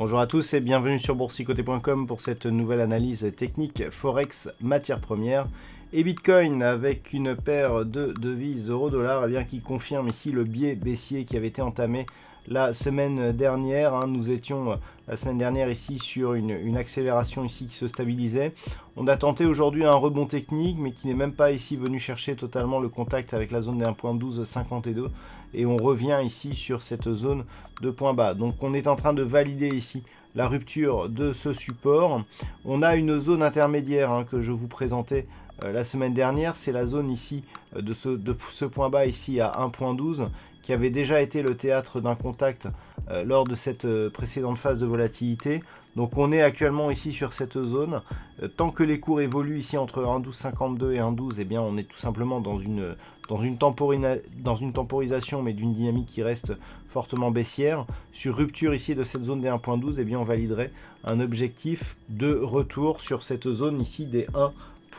Bonjour à tous et bienvenue sur boursicoté.com pour cette nouvelle analyse technique Forex matières premières et Bitcoin avec une paire de devises euro-dollar qui confirme ici le biais baissier qui avait été entamé la semaine dernière. Nous étions la semaine dernière ici sur une accélération ici qui se stabilisait. On a tenté aujourd'hui un rebond technique mais qui n'est même pas ici venu chercher totalement le contact avec la zone des 1.1252 et on revient ici sur cette zone de point bas. Donc on est en train de valider ici la rupture de ce support. On a une zone intermédiaire que je vous présentais la semaine dernière, c'est la zone ici de ce point bas ici à 1.12 qui avait déjà été le théâtre d'un contact lors de cette précédente phase de volatilité. Donc on est actuellement ici sur cette zone. Tant que les cours évoluent ici entre 1.1252 et 1.12, eh bien on est tout simplement dans une temporisation mais d'une dynamique qui reste fortement baissière. Sur rupture ici de cette zone des 1.12, eh bien on validerait un objectif de retour sur cette zone ici des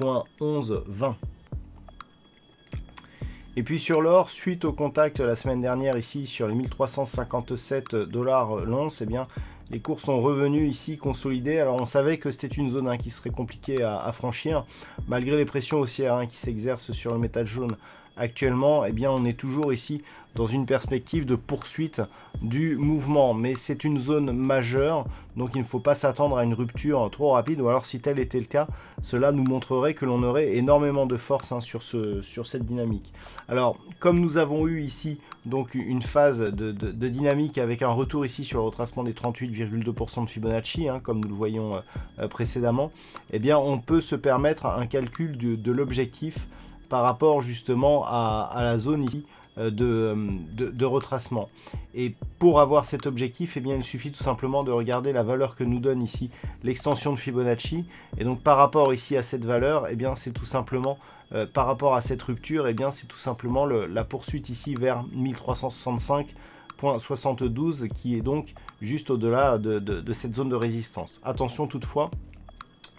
1.1120. Et puis sur l'or, suite au contact la semaine dernière ici sur les 1357 $ l'once, eh bien les cours sont revenus ici consolidés. Alors on savait que c'était une zone qui serait compliquée à franchir, malgré les pressions haussières qui s'exercent sur le métal jaune actuellement. Eh bien on est toujours ici dans une perspective de poursuite du mouvement, mais c'est une zone majeure, donc il ne faut pas s'attendre à une rupture trop rapide, ou alors si tel était le cas, cela nous montrerait que l'on aurait énormément de force sur cette dynamique. Alors comme nous avons eu ici donc une phase de dynamique avec un retour ici sur le retracement des 38,2% de Fibonacci, comme nous le voyons précédemment, eh bien on peut se permettre un calcul de l'objectif par rapport justement à la zone ici de retracement. Et pour avoir cet objectif, eh bien, il suffit tout simplement de regarder la valeur que nous donne ici l'extension de Fibonacci. Et donc par rapport ici à cette valeur, eh bien, c'est tout simplement par rapport à cette rupture, eh bien, c'est tout simplement la poursuite ici vers 1365,72 qui est donc juste au-delà de cette zone de résistance. Attention toutefois,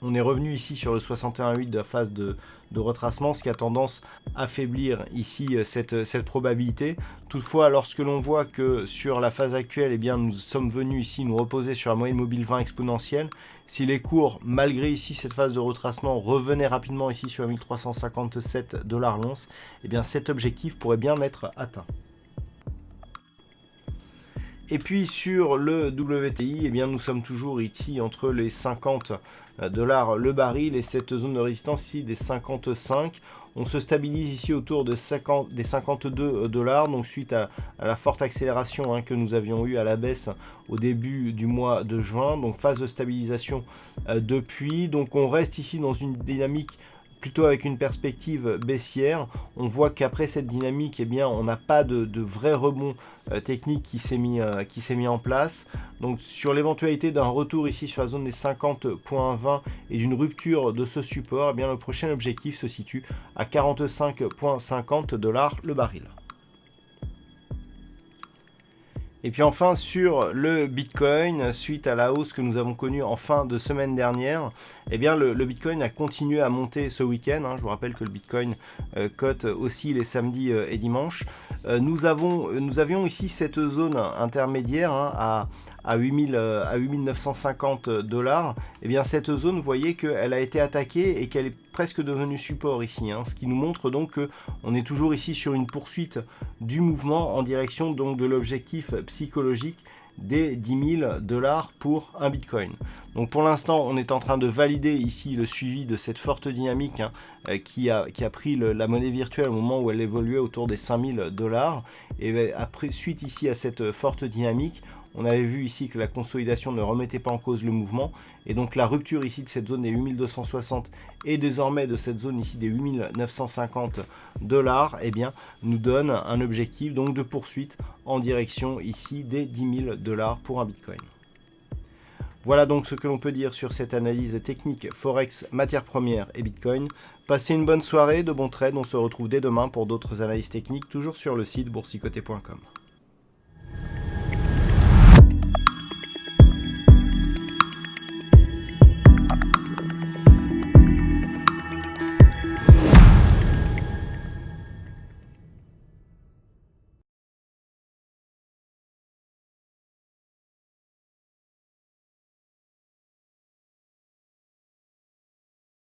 on est revenu ici sur le 61,8 de la phase de retracement, ce qui a tendance à affaiblir ici cette probabilité. Toutefois, lorsque l'on voit que sur la phase actuelle, eh bien, nous sommes venus ici nous reposer sur la moyenne mobile 20 exponentielle, si les cours, malgré ici cette phase de retracement, revenaient rapidement ici sur 1357 $ l'once, eh bien cet objectif pourrait bien être atteint. Et puis sur le WTI, eh bien, nous sommes toujours ici entre les 50 $ le baril et cette zone de résistance ici des 55. On se stabilise ici autour des 52 $, donc suite à la forte accélération que nous avions eu à la baisse au début du mois de juin. Donc phase de stabilisation depuis. Donc on reste ici dans une dynamique plutôt avec une perspective baissière. On voit qu'après cette dynamique, eh bien, on n'a pas de vrai rebond technique qui s'est mis en place. Donc sur l'éventualité d'un retour ici sur la zone des 50,20 et d'une rupture de ce support, eh bien, le prochain objectif se situe à 45,50 $ le baril. Et puis enfin sur le Bitcoin, suite à la hausse que nous avons connue en fin de semaine dernière, eh bien le Bitcoin a continué à monter ce week-end. Je vous rappelle que le Bitcoin cote aussi les samedis et dimanches. Nous avions ici cette zone intermédiaire à 8950 $. Et bien cette zone, vous voyez qu'elle a été attaquée et qu'elle est presque devenue support ici, ce qui nous montre donc qu'on est toujours ici sur une poursuite du mouvement en direction donc de l'objectif psychologique des 10 000 $ pour un Bitcoin. Donc pour l'instant, on est en train de valider ici le suivi de cette forte dynamique qui a pris la monnaie virtuelle au moment où elle évoluait autour des 5 000 $. Et après, suite ici à cette forte dynamique, on avait vu ici que la consolidation ne remettait pas en cause le mouvement et donc la rupture ici de cette zone des 8260 et désormais de cette zone ici des 8950 $, eh bien, nous donne un objectif donc de poursuite en direction ici des 10 000 $ pour un Bitcoin. Voilà donc ce que l'on peut dire sur cette analyse technique Forex, matières premières et Bitcoin. Passez une bonne soirée, de bons trades, on se retrouve dès demain pour d'autres analyses techniques, toujours sur le site boursicoté.com.